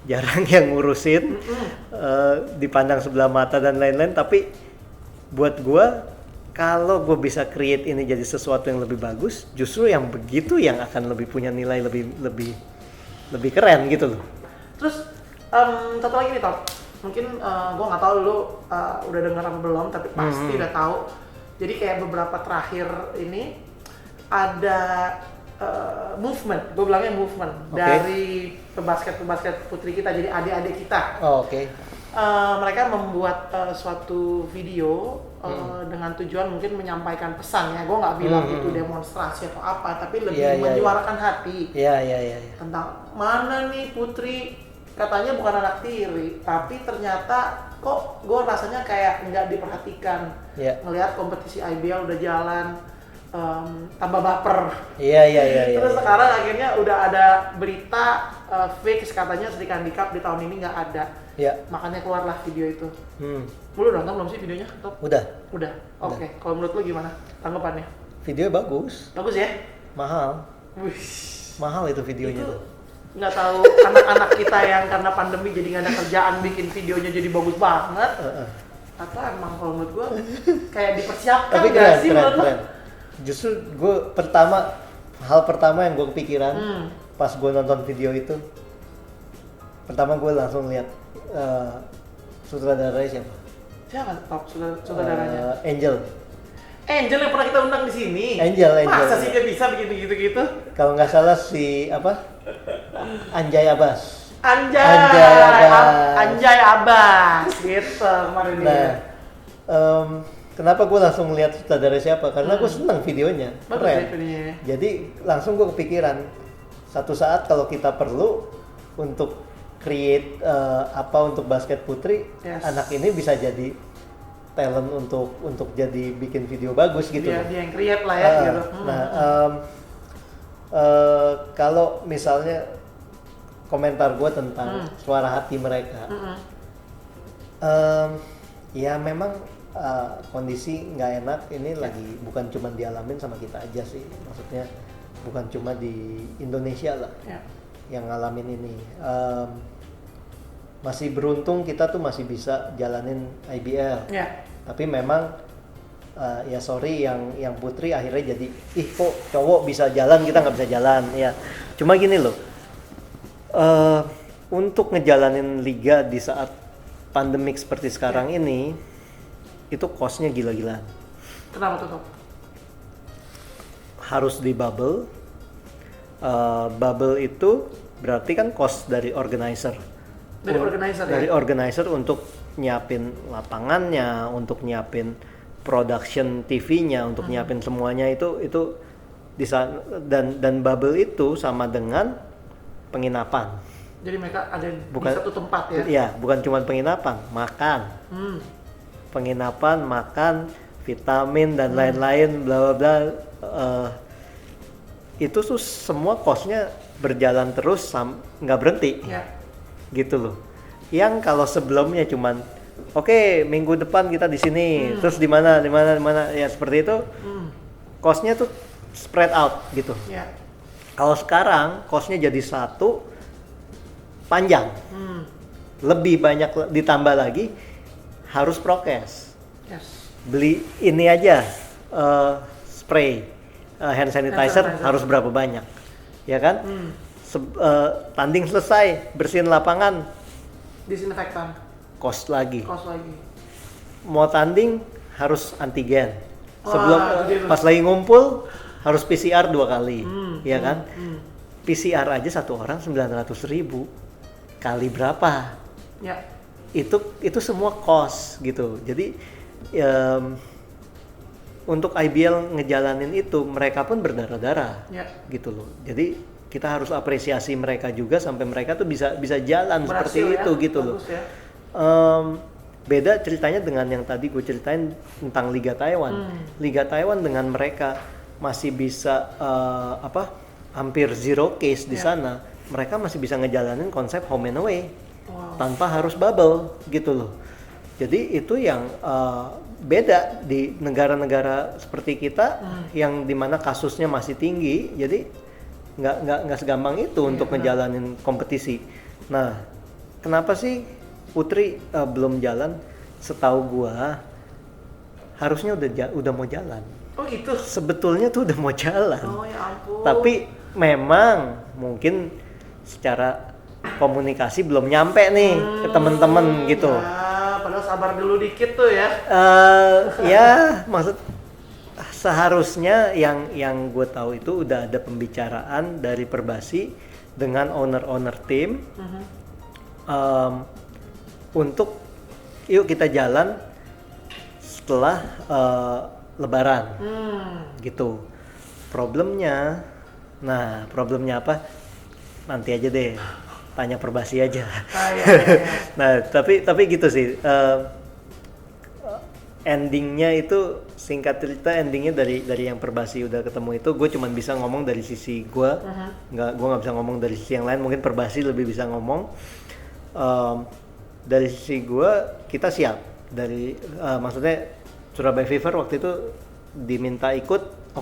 jarang yang ngurusin, dipandang sebelah mata dan lain-lain. Tapi buat gue, kalau gue bisa create ini jadi sesuatu yang lebih bagus, justru yang begitu yang akan lebih punya nilai lebih keren gitu loh. Terus satu lagi nih Top, mungkin gue nggak tahu lu udah dengar apa belum, tapi pasti udah tahu. Jadi kayak beberapa terakhir ini ada movement, gue bilangnya movement dari pebasket putri kita, jadi adik-adik kita. Mereka membuat suatu video dengan tujuan mungkin menyampaikan pesan ya. Gue nggak bilang itu demonstrasi atau apa, tapi lebih menyuarakan hati tentang mana nih Putri katanya bukan anak tiri, tapi ternyata kok gue rasanya kayak nggak diperhatikan. Ngelihat kompetisi IBL udah jalan, tambah baper. Terus sekarang akhirnya udah ada berita fix katanya Sri Kandi Cup di tahun ini nggak ada. Makanya keluarlah video itu. Lu udah nonton belum sih videonya, Top? Udah. Oke. Kalau menurut lu gimana tanggapannya? Video bagus. Bagus ya? Mahal. Mahal itu videonya. Itu nggak tahu anak-anak kita yang karena pandemi jadi nggak ada kerjaan bikin videonya jadi bagus banget. Atau emang kalau menurut gua kayak dipersiapkan. Tapi keren. Justru gue hal pertama yang gue kepikiran pas gue nonton video itu, pertama gue langsung lihat sutradaranya siapa? Siapa Top sutradaranya? Angel yang pernah kita undang di sini. Angel. Masa sih dia bisa bikin gitu? Kalau nggak salah si Anjay Abbas. Anjay Abbas gitu kemarin dia. Kenapa gue langsung melihat sutradara siapa? Karena gue senang videonya, keren. Jadi langsung gue kepikiran, satu saat kalau kita perlu untuk create untuk basket putri, anak ini bisa jadi talent untuk jadi bikin video bagus gitu. Dia yang create lah ya. Gitu. Kalau misalnya komentar gue tentang suara hati mereka, ya memang kondisi nggak enak ini lagi bukan cuma dialamin sama kita aja sih, maksudnya bukan cuma di Indonesia lah yang ngalamin ini. Masih beruntung kita tuh masih bisa jalanin IBL, tapi memang ya sorry yang putri akhirnya jadi kok cowok bisa jalan kita nggak bisa jalan ya. Cuma gini loh, untuk ngejalanin liga di saat pandemik seperti sekarang ini itu cost-nya gila-gilaan. Kenapa tuh? Harus di bubble. Bubble itu berarti kan cost dari organizer. Dari organizer untuk nyiapin lapangannya, untuk nyiapin production TV-nya, untuk nyiapin semuanya itu di sana, dan bubble itu sama dengan penginapan. Jadi mereka ada di satu tempat ya? Iya, bukan cuma penginapan, makan. Penginapan, makan, vitamin dan lain-lain, bla bla bla. Itu tuh semua cost-nya berjalan terus nggak berhenti, gitu loh. Yang kalau sebelumnya cuman, oke, minggu depan kita di sini, terus di mana, ya seperti itu, cost-nya tuh spread out gitu. Kalau sekarang cost-nya jadi satu, panjang, lebih banyak ditambah lagi. Harus prokes, beli ini aja, spray, hand sanitizer harus berapa banyak, ya kan? Tanding selesai, bersihin lapangan, disinfektan, cost lagi. Mau tanding harus antigen, pas lagi ngumpul harus PCR 2 kali, ya kan? PCR aja satu orang 900.000, kali berapa? Itu semua cost gitu. Jadi untuk IBL ngejalanin itu mereka pun berdarah-darah gitu loh. Jadi kita harus apresiasi mereka juga sampai mereka tuh bisa jalan seperti itu gitu loh. Beda ceritanya dengan yang tadi gue ceritain tentang Liga Taiwan. Liga Taiwan dengan mereka masih bisa hampir zero case di sana. Mereka masih bisa ngejalanin konsep home and away. tanpa harus bubble gitu loh. Jadi itu yang beda di negara-negara seperti kita yang dimana kasusnya masih tinggi, jadi nggak segampang itu untuk ngejalanin kompetisi. Nah, kenapa sih Putri belum jalan? Setahu gua harusnya udah mau jalan. Oh gitu. Sebetulnya tuh udah mau jalan. Oh ya ampun. Tapi memang mungkin secara komunikasi belum nyampe nih ke temen-temen gitu. Ya, padahal sabar dulu dikit tuh ya. Ya maksud seharusnya yang gue tahu itu udah ada pembicaraan dari Perbasi dengan owner tim untuk yuk kita jalan setelah Lebaran gitu. Problemnya apa? Nanti aja deh, tanya Perbasi aja. Iya. Nah tapi gitu sih. Endingnya itu, singkat cerita endingnya dari yang Perbasi udah ketemu itu, gue cuman bisa ngomong dari sisi gue, gue nggak bisa ngomong dari sisi yang lain. Mungkin Perbasi lebih bisa ngomong. Dari sisi gue kita siap, maksudnya Surabaya Fever waktu itu diminta ikut,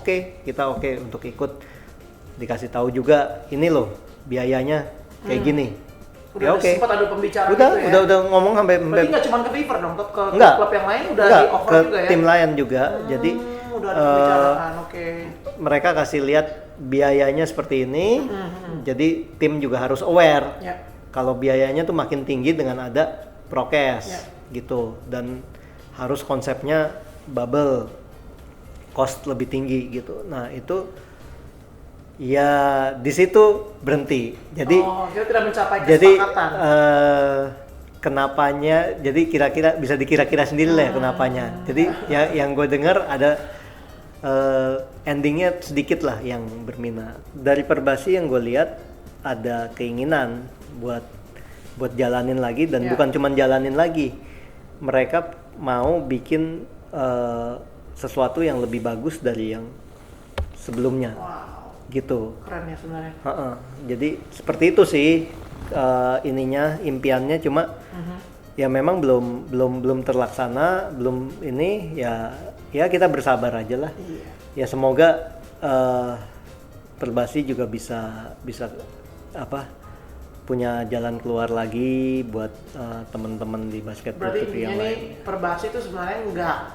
kita oke untuk ikut, dikasih tahu juga ini loh biayanya kayak gini. Udah ya sempat ada pembicaraan udah ngomong sampai berarti nggak cuma ke Fever dong, ke klub yang lain udah di offer ke juga ya? Tim lain juga. Jadi udah ada pembicaraan, mereka kasih lihat biayanya seperti ini. Jadi tim juga harus aware kalau biayanya tuh makin tinggi dengan ada prokes gitu, dan harus konsepnya bubble, cost lebih tinggi gitu. Nah itu ya di situ berhenti. Jadi kita tidak mencapai kesepakatan. Kenapanya? Jadi kira-kira bisa dikira-kira sendiri lah ya kenapanya. Jadi yang gue dengar ada endingnya sedikit lah yang berminat. Dari Perbasi yang gue lihat ada keinginan buat jalanin lagi, dan bukan cuma jalanin lagi. Mereka mau bikin sesuatu yang lebih bagus dari yang sebelumnya. Gitu. Keren ya sebenarnya. Jadi seperti itu sih impiannya, cuma ya memang belum terlaksana, belum ini ya kita bersabar aja lah. Ya semoga Perbasi juga bisa punya jalan keluar lagi buat teman-teman di basket putri yang lain. Berarti ini Perbasi itu sebenarnya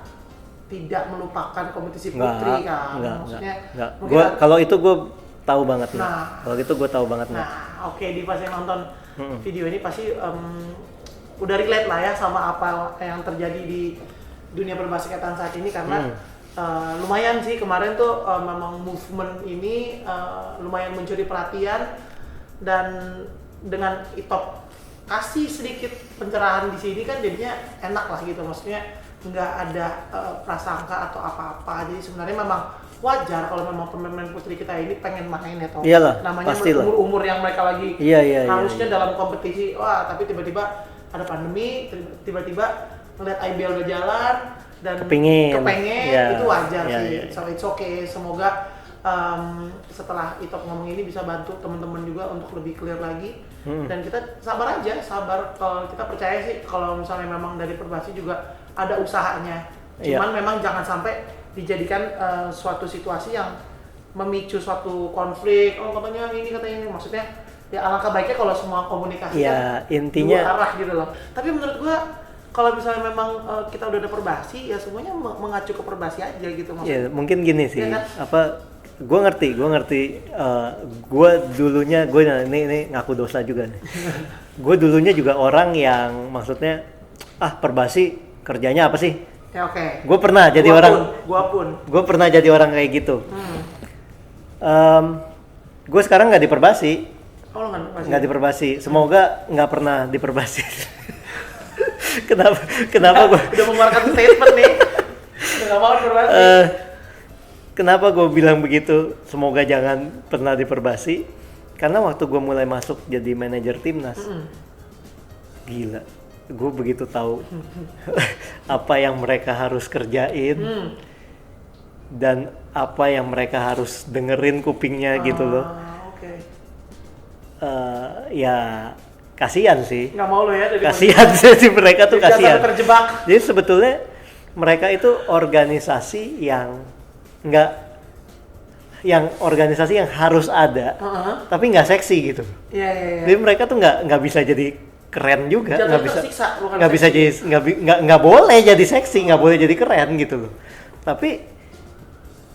tidak melupakan kompetisi putri kan? Maksudnya enggak. Kalau itu gue tahu banget nih. Kalau itu gue tahu banget nih. Di pas yang nonton video ini pasti udah relate lah ya sama apa yang terjadi di dunia perbasketan saat ini, karena lumayan sih kemarin tuh memang movement ini lumayan mencuri perhatian, dan dengan Itop kasih sedikit pencerahan di sini kan jadinya enak lah gitu, maksudnya nggak ada prasangka atau apa-apa. Jadi sebenarnya memang wajar kalau memang pemain putri kita ini pengen main ya, toh. Iyalah, namanya pastilah. umur yang mereka lagi harusnya dalam kompetisi, tapi tiba-tiba ada pandemi, tiba-tiba ngeliat IBL udah jalan dan kepengen itu wajar sih. So it's okay. Semoga setelah Itop ngomong ini bisa bantu teman-teman juga untuk lebih clear lagi. Dan kita sabar aja, kalau kita percaya sih kalau misalnya memang dari Perbasi juga ada usahanya. Cuman memang jangan sampai dijadikan suatu situasi yang memicu suatu konflik. Katanya ini, maksudnya ya alangkah baiknya kalau semua komunikasi intinya dua arah gitu loh. Tapi menurut gua kalau misalnya memang kita udah ada Perbasi, ya semuanya mengacu ke Perbasi aja gitu maksudnya. Ya mungkin gini sih, ya kan? Gue ngerti, gue dulunya, ini ngaku dosa juga nih. Gue dulunya juga orang yang maksudnya Perbasi kerjanya apa sih? Ya oke. Gue pernah jadi Gue pernah jadi orang kayak gitu. Gue sekarang nggak di Perbasi. Nggak di Perbasi. Semoga nggak pernah di Perbasi. Kenapa gue? Udah mengeluarkan statement nih. Udah nggak mau di Perbasi. Kenapa gue bilang begitu? Semoga jangan pernah di Perbasi. Karena waktu gue mulai masuk jadi manajer timnas, gila, gue begitu tahu apa yang mereka harus kerjain dan apa yang mereka harus dengerin kupingnya gitu loh. Okay. Ya kasihan sih. Nggak mau lo ya dari Kasihan sih mereka tuh Jadi jangan kasihan. terjebak. Jadi sebetulnya mereka itu organisasi organisasi yang harus ada, tapi nggak seksi gitu. Iya, iya, iya. Jadi mereka tuh nggak bisa jadi keren juga, Jatuh nggak bisa tersiksa, bukan nggak bisa seksi. jadi nggak boleh jadi seksi, nggak boleh jadi keren gitu loh. Tapi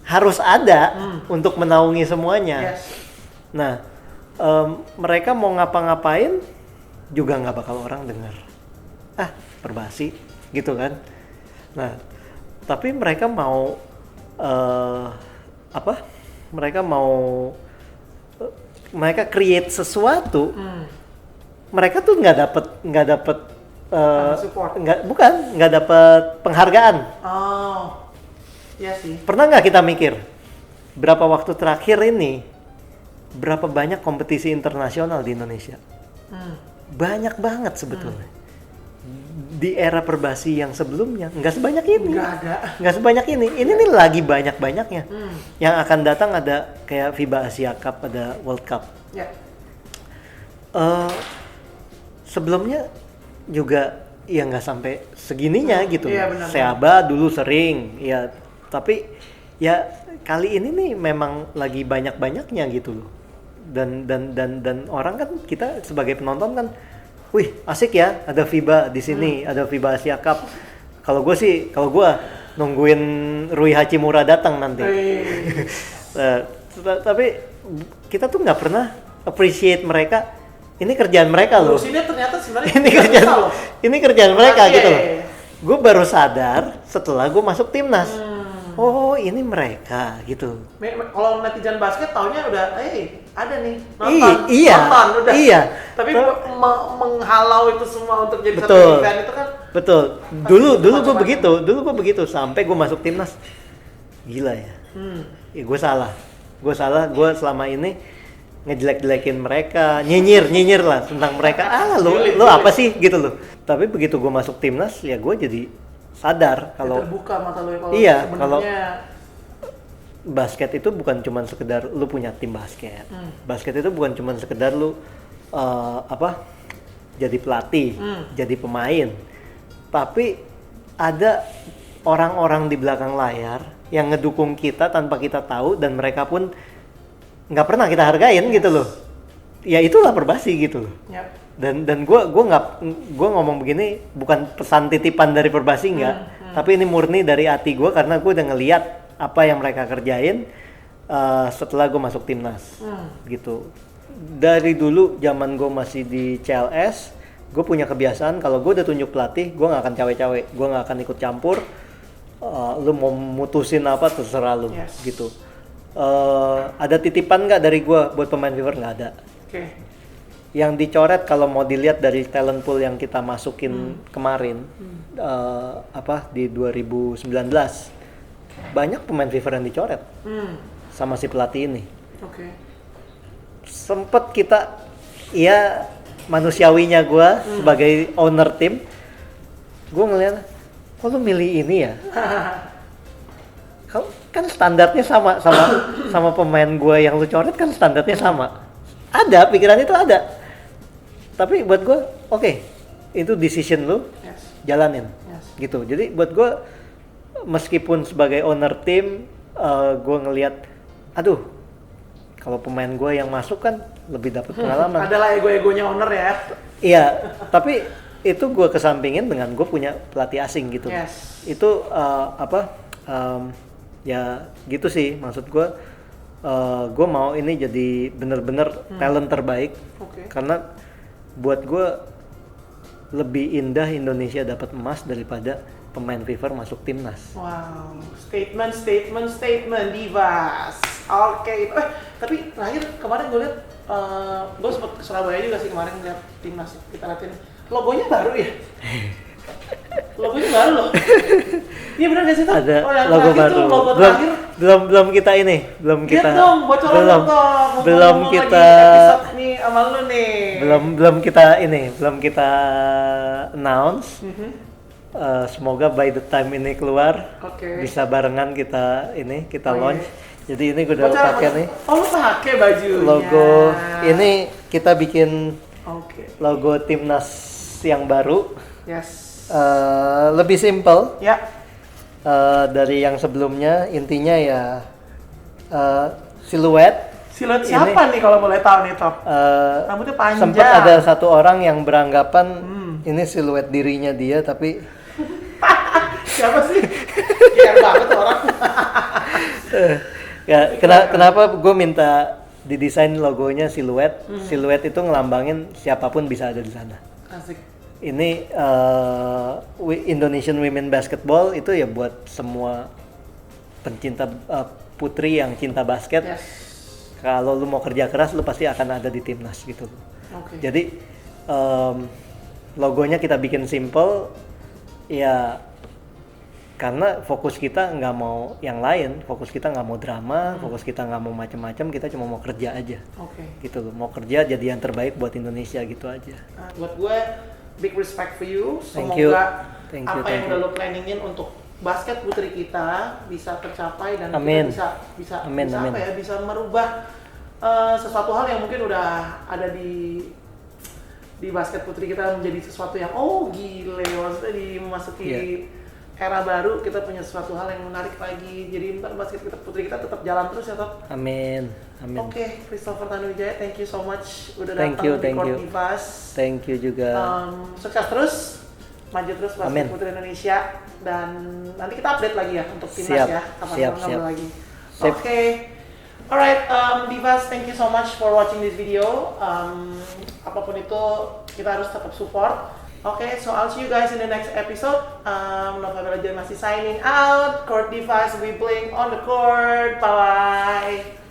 harus ada untuk menaungi semuanya. Yes. Nah, mereka mau ngapa-ngapain juga nggak bakal orang dengar. Perbasi gitu kan. Nah, tapi mereka mau mereka create sesuatu. Mereka tuh nggak dapet Support. nggak dapet penghargaan. Oh, iya sih. Pernah nggak kita mikir berapa waktu terakhir ini berapa banyak kompetisi internasional di Indonesia? Banyak banget sebetulnya. Di era Perbasi yang sebelumnya nggak sebanyak ini. Nggak ada. Nggak sebanyak ini. Ini nih lagi banyak-banyaknya. Yang akan datang ada kayak FIBA Asia Cup, ada World Cup. Ya. Sebelumnya juga ya nggak sampai segininya gitu. Iya, benar. Seaba dulu sering, ya. Tapi ya kali ini nih memang lagi banyak-banyaknya gitu loh. Dan orang kan, kita sebagai penonton kan, wih asik ya, ada FIBA di sini, ada FIBA Asia Cup. Kalau gue nungguin Rui Hachimura datang nanti. Tapi kita tuh nggak pernah appreciate mereka. Ini kerjaan mereka loh. Sini ternyata sebenarnya ini kerjaan mereka Iya, gitu iya, loh. iya. Gue baru sadar setelah gue masuk timnas. Oh ini mereka gitu. Kalau netizen basket taunya udah, ada nih nonton, Iya, nonton udah. iya. Tapi menghalau itu semua untuk jadi Betul. satu event itu kan. Betul. Dulu gue macam-macam. begitu sampai gue masuk timnas. Gila ya. Gue salah. Gue selama ini ngejelek-jelekin mereka, nyinyir lah tentang mereka. Lu apa sih gitu loh. Tapi begitu gue masuk timnas, ya gue jadi sadar kalau terbuka mata lu ya, kalau iya, sebenarnya basket itu bukan cuma sekedar lu punya tim basket. Basket itu bukan cuma sekedar lu jadi pelatih, jadi pemain. Tapi ada orang-orang di belakang layar yang ngedukung kita tanpa kita tahu, dan mereka pun nggak pernah kita hargain gitu loh. Ya itulah Perbasi gitu loh. Yep. Dan gue ngomong begini bukan pesan titipan dari Perbasi nggak, tapi ini murni dari hati gue karena gue udah ngeliat apa yang mereka kerjain setelah gue masuk timnas gitu. Dari dulu zaman gue masih di CLS, gue punya kebiasaan kalau gue udah tunjuk pelatih, gue nggak akan cawe-cawe, gue nggak akan ikut campur. Lu mau mutusin apa terserah lu. Yes. Gitu. Ada titipan nggak dari gue buat pemain Fever? Nggak ada. Okay. Yang dicoret kalau mau dilihat dari talent pool yang kita masukin kemarin di 2019, banyak pemain Fever yang dicoret sama si pelatih ini. Okay. Sempet kita, ya manusiawinya gue sebagai owner tim, gue ngeliat, kok lu milih ini ya? Kan standarnya sama pemain gue yang lu coret, kan standarnya sama. Ada, pikiran itu ada. Tapi buat gue, oke, itu decision lu, jalanin. Gitu. Jadi buat gue, meskipun sebagai owner tim, gue ngelihat, aduh, kalau pemain gue yang masuk kan lebih dapat pengalaman. Adalah ego-egonya owner ya. Iya, tapi itu gue kesampingin dengan gue punya pelatih asing gitu. Yes. Itu ya gitu sih, maksud gue. Gue mau ini jadi bener-bener talent terbaik. Karena buat gue lebih indah Indonesia dapat emas daripada pemain Fever masuk timnas. Wow, statement Divas. Oke. Tapi terakhir kemarin gue lihat, gue sempat ke Surabaya juga sih kemarin lihat timnas, kita liatin logonya baru ya. Logonya baru loh. Iya benar gak sih tuh? Ada yang logo baru. Tuh, logo terakhir. Belum kita ini, belum kita. Lihat dong, bocoran dong. Belum kita. Episode nih sama lu nih. Belum kita announce. Semoga by the time ini keluar, bisa barengan kita launch. Jadi ini gue udah pakai nih. Oh lu pakai bajunya. Logo ini kita bikin Oke. logo timnas yang baru. Yes. Lebih simple Ya. dari yang sebelumnya. Intinya ya siluet. Siluet siapa nih kalau boleh tahu nih Top? Rambutnya panjang. Sempat ada satu orang yang beranggapan ini siluet dirinya dia, tapi Siapa sih? Keren banget orang. ya, kenapa gue minta didesain logonya siluet? Siluet itu ngelambangin siapapun bisa ada di sana. Asik. Ini Indonesian Women Basketball itu ya buat semua pencinta putri yang cinta basket. Yes. Kalau lu mau kerja keras, lu pasti akan ada di timnas gitu. Oke. Jadi logonya kita bikin simple, ya karena fokus kita nggak mau yang lain, fokus kita nggak mau drama, fokus kita nggak mau macam-macam, kita cuma mau kerja aja. Oke. Gitu loh, mau kerja jadi yang terbaik buat Indonesia gitu aja. Buat gue, big respect for you. Thank you. Semoga Thank you, apa thank yang you. udah lo planningin untuk basket putri kita bisa tercapai dan Amin. kita bisa Amin, bisa amin. apa ya, bisa merubah sesuatu hal yang mungkin udah ada di basket putri kita menjadi sesuatu yang gile, maksudnya dimasuki era baru, kita punya sesuatu hal yang menarik lagi. Jadi ntar basket kita putri kita tetap jalan terus ya Top. Amin. Amin. Oke, Christopher Tanuwijaya, thank you so much udah Thank datang you, di thank Court you. Divas. Thank you juga. Sukses terus, maju terus basket Amin. putri Indonesia, dan nanti kita update lagi ya untuk timnas Siap, ya, kapan siap, ngobrol siap. lagi. Sip. Oke, alright, Divas, thank you so much for watching this video. Apapun itu kita harus tetap support. Oke, so I'll see you guys in the next episode. Nova Bella masih signing out. Court Divas, we playing on the court. Bye bye.